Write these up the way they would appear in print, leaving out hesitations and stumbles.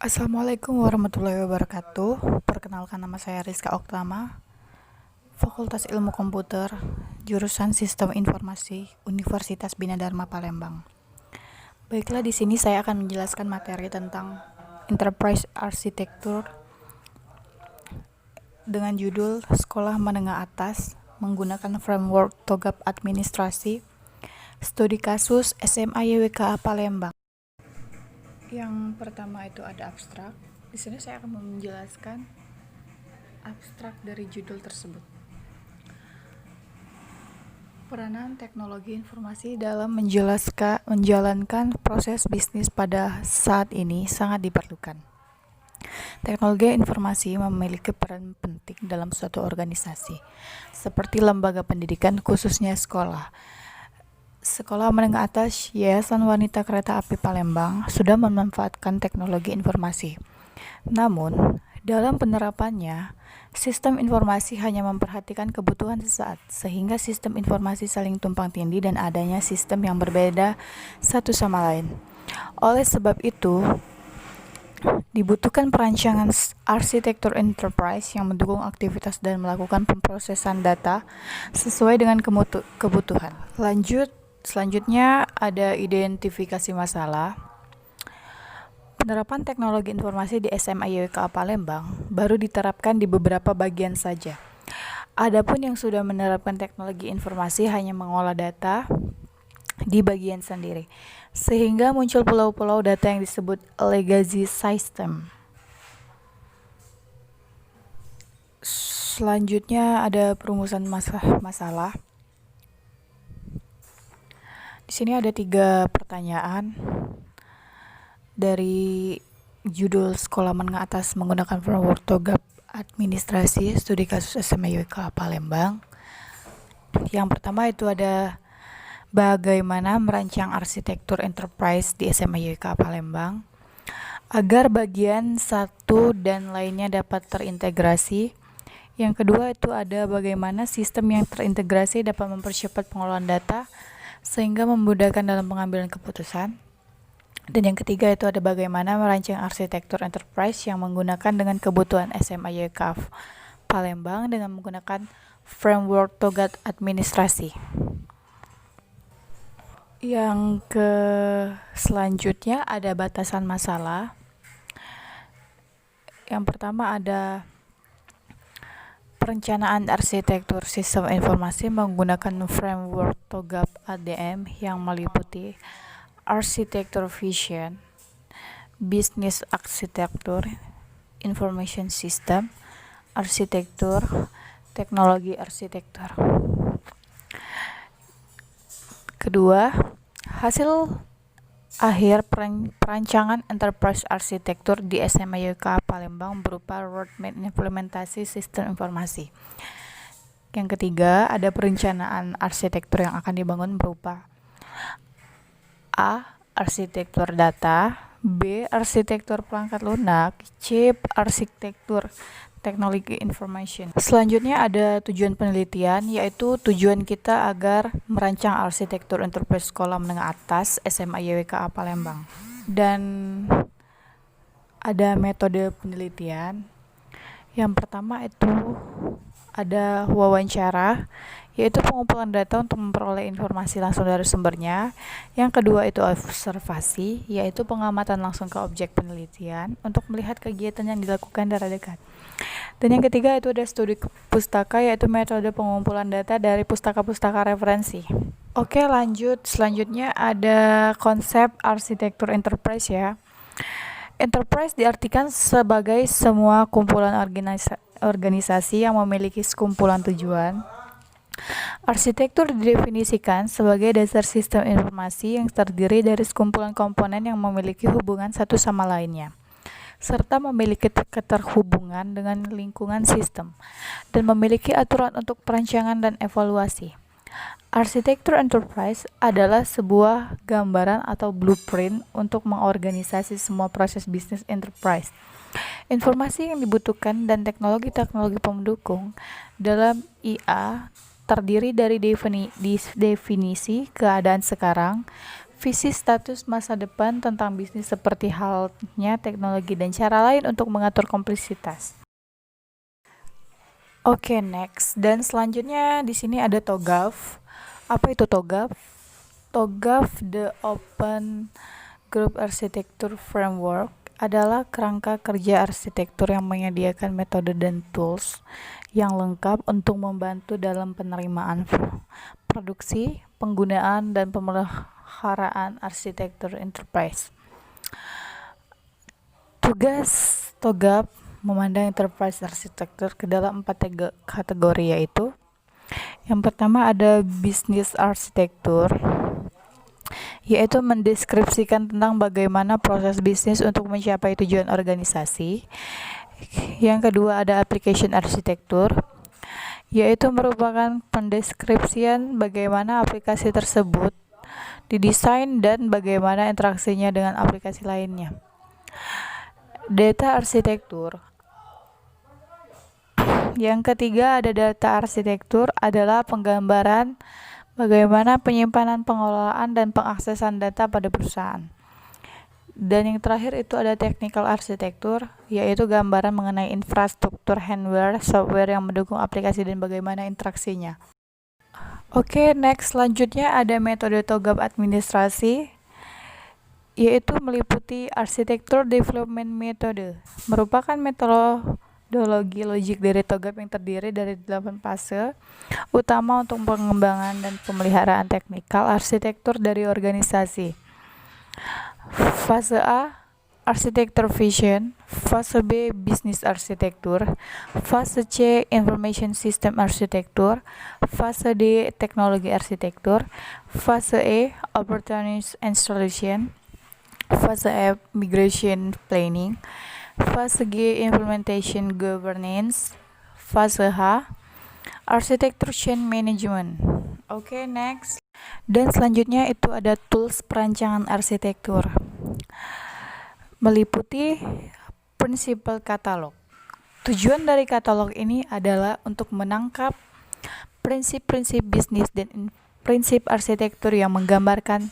Assalamualaikum warahmatullahi wabarakatuh. Perkenalkan, nama saya Rizka Oktama, Fakultas Ilmu Komputer, jurusan Sistem Informasi, Universitas Bina Dharma Palembang. Baiklah, di sini saya akan menjelaskan materi tentang Enterprise Architecture dengan judul Sekolah Menengah Atas menggunakan framework TOGAP Administrasi, studi kasus SMA YWKA Palembang. Yang pertama itu ada abstrak. Di sini saya akan menjelaskan abstrak dari judul tersebut. Peranan teknologi informasi dalam menjalankan proses bisnis pada saat ini sangat diperlukan. Teknologi informasi memiliki peran penting dalam suatu organisasi, seperti lembaga pendidikan khususnya sekolah. Sekolah Menengah Atas Yayasan Wanita Kereta Api Palembang sudah memanfaatkan teknologi informasi. Namun, dalam penerapannya, sistem informasi hanya memperhatikan kebutuhan sesaat, sehingga sistem informasi saling tumpang tindih dan adanya sistem yang berbeda satu sama lain. Oleh sebab itu, dibutuhkan perancangan arsitektur enterprise yang mendukung aktivitas dan melakukan pemrosesan data sesuai dengan kebutuhan. Selanjutnya ada identifikasi masalah. Penerapan teknologi informasi di SMA YWKA Palembang baru diterapkan di beberapa bagian saja. Adapun yang sudah menerapkan teknologi informasi hanya mengolah data di bagian sendiri, sehingga muncul pulau-pulau data yang disebut legacy system. Selanjutnya ada perumusan masalah. Di sini ada 3 pertanyaan dari judul Sekolah Menengah Atas menggunakan framework TOGAP Administrasi Studi Kasus SMA YWKA Palembang. Yang pertama itu ada bagaimana merancang arsitektur enterprise di SMA YWKA Palembang agar bagian satu dan lainnya dapat terintegrasi. Yang kedua itu ada bagaimana sistem yang terintegrasi dapat mempercepat pengolahan data sehingga memudahkan dalam pengambilan keputusan. Dan yang ketiga itu ada bagaimana merancang arsitektur enterprise yang menggunakan dengan kebutuhan SMA YWKA Palembang dengan menggunakan framework TOGAP administrasi. Yang selanjutnya ada batasan masalah. Yang pertama ada perencanaan arsitektur sistem informasi menggunakan framework TOGAP ADM yang meliputi arsitektur vision, business arsitektur, information system, arsitektur, teknologi arsitektur. Kedua, hasil akhir perancangan enterprise arsitektur di SMA YWKA Palembang berupa roadmap implementasi sistem informasi. Yang ketiga, ada perencanaan arsitektur yang akan dibangun berupa A. Arsitektur data, B. Arsitektur perangkat lunak, C. Arsitektur teknologi information. Selanjutnya ada tujuan penelitian, yaitu tujuan kita agar merancang arsitektur enterprise sekolah menengah atas SMA YWKA Palembang. Dan ada metode penelitian. Yang pertama itu ada wawancara, yaitu pengumpulan data untuk memperoleh informasi langsung dari sumbernya. Yang kedua itu observasi, yaitu pengamatan langsung ke objek penelitian untuk melihat kegiatan yang dilakukan dari dekat. Dan yang ketiga itu ada studi pustaka, yaitu metode pengumpulan data dari pustaka-pustaka referensi. Oke, lanjut. Selanjutnya ada konsep arsitektur enterprise ya. Enterprise diartikan sebagai semua kumpulan organisasi yang memiliki sekumpulan tujuan. Arsitektur didefinisikan sebagai dasar sistem informasi yang terdiri dari sekumpulan komponen yang memiliki hubungan satu sama lainnya, serta memiliki keterhubungan dengan lingkungan sistem, dan memiliki aturan untuk perancangan dan evaluasi. Arsitektur enterprise adalah sebuah gambaran atau blueprint untuk mengorganisasi semua proses bisnis enterprise. Informasi yang dibutuhkan dan teknologi-teknologi pendukung dalam IA terdiri dari definisi keadaan sekarang, visi status masa depan tentang bisnis seperti halnya teknologi dan cara lain untuk mengatur kompleksitas. Oke, next. Dan selanjutnya di sini ada TOGAF. Apa itu TOGAF? TOGAF, the Open Group Architecture Framework, adalah kerangka kerja arsitektur yang menyediakan metode dan tools yang lengkap untuk membantu dalam penerimaan, produksi, penggunaan, dan pemeliharaan arsitektur enterprise. Tugas TOGAF memandang enterprise arsitektur ke dalam 4 kategori, yaitu yang pertama ada bisnis arsitektur, yaitu mendeskripsikan tentang bagaimana proses bisnis untuk mencapai tujuan organisasi. Yang kedua ada application arsitektur, yaitu merupakan pendeskripsian bagaimana aplikasi tersebut didesain dan bagaimana interaksinya dengan aplikasi lainnya. Data arsitektur. Yang ketiga ada data arsitektur, adalah penggambaran bagaimana penyimpanan, pengelolaan, dan pengaksesan data pada perusahaan. Dan yang terakhir itu ada technical arsitektur, yaitu gambaran mengenai infrastruktur hardware, software yang mendukung aplikasi dan bagaimana interaksinya. Oke, next selanjutnya ada metode TOGAF administrasi, yaitu meliputi arsitektur development metode, merupakan metodologi logik dari TOGAF yang terdiri dari 8 fase utama untuk pengembangan dan pemeliharaan teknikal arsitektur dari organisasi. Fase A, arsitektur vision. Fase B, business arsitektur. Fase C, information system arsitektur. Fase D, teknologi arsitektur. Fase E, opportunities and solution. Fase F, migration planning. Fase G, implementation governance. Fase H, arsitektur change management. Oke, next. Dan selanjutnya itu ada tools perancangan arsitektur, meliputi prinsipal katalog. Tujuan dari katalog ini adalah untuk menangkap prinsip-prinsip bisnis dan prinsip arsitektur yang menggambarkan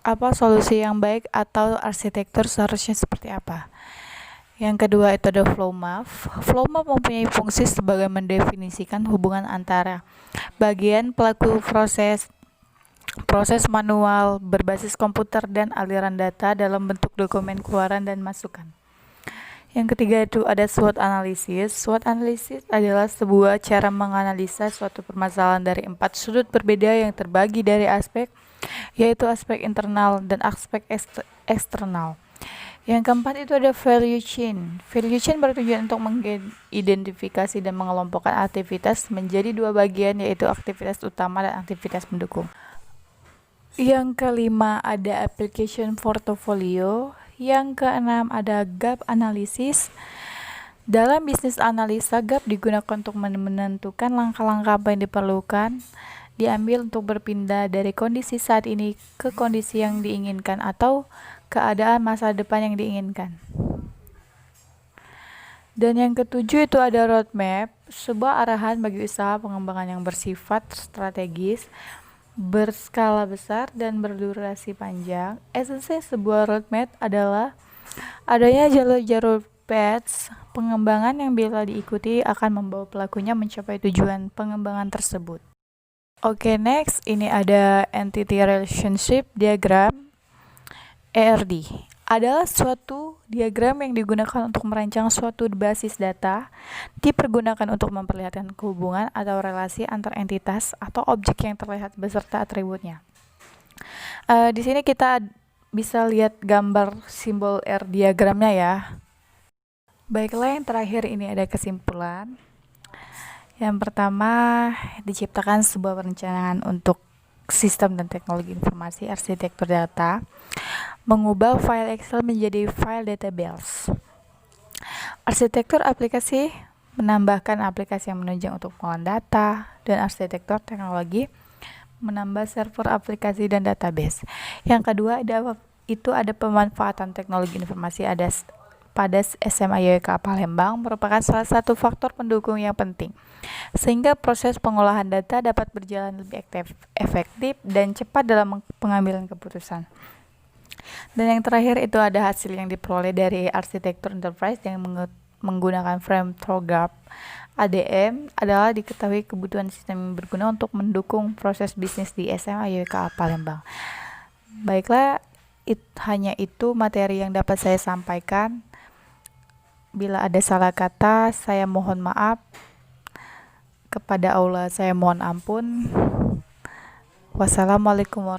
apa solusi yang baik atau arsitektur seharusnya seperti apa. Yang kedua itu ada flow map. Flow map mempunyai fungsi sebagai mendefinisikan hubungan antara bagian pelaku proses manual berbasis komputer dan aliran data dalam bentuk dokumen keluaran dan masukan. Yang ketiga itu ada SWOT analysis. SWOT analysis adalah sebuah cara menganalisa suatu permasalahan dari 4 sudut berbeda yang terbagi dari aspek, yaitu aspek internal dan aspek eksternal. Yang keempat itu ada value chain. Value chain bertujuan untuk mengidentifikasi dan mengelompokkan aktivitas menjadi 2 bagian, yaitu aktivitas utama dan aktivitas mendukung. Yang kelima ada application portfolio. Yang keenam ada gap analysis. Dalam bisnis analisa, gap digunakan untuk menentukan langkah-langkah apa yang diperlukan diambil untuk berpindah dari kondisi saat ini ke kondisi yang diinginkan atau keadaan masa depan yang diinginkan. Dan yang ketujuh itu ada roadmap, sebuah arahan bagi usaha pengembangan yang bersifat strategis, berskala besar, dan berdurasi panjang. Esensi sebuah roadmap adalah adanya jalur-jalur paths pengembangan yang bila diikuti akan membawa pelakunya mencapai tujuan pengembangan tersebut. Oke, next ini ada Entity Relationship Diagram. ERD adalah suatu diagram yang digunakan untuk merancang suatu basis data, dipergunakan untuk memperlihatkan hubungan atau relasi antar entitas atau objek yang terlihat beserta atributnya. Di sini kita bisa lihat gambar simbol R diagramnya ya. Baiklah, yang terakhir ini ada kesimpulan. Yang pertama, diciptakan sebuah perencanaan untuk sistem dan teknologi informasi arsitektur data, mengubah file Excel menjadi file database. Arsitektur aplikasi menambahkan aplikasi yang menunjang untuk pengolahan data, dan arsitektur teknologi menambah server aplikasi dan database. Yang kedua ada pemanfaatan teknologi informasi, ada pada SMA YK Palembang merupakan salah satu faktor pendukung yang penting, sehingga proses pengolahan data dapat berjalan lebih efektif dan cepat dalam pengambilan keputusan. Dan yang terakhir itu ada hasil yang diperoleh dari arsitektur enterprise yang menggunakan frame TOGAF ADM adalah diketahui kebutuhan sistem yang berguna untuk mendukung proses bisnis di SMA YK Palembang. Baiklah, hanya itu materi yang dapat saya sampaikan. Bila ada salah kata, saya mohon maaf. Kepada Allah saya mohon ampun. Wassalamualaikum warahmatullahi wabarakatuh.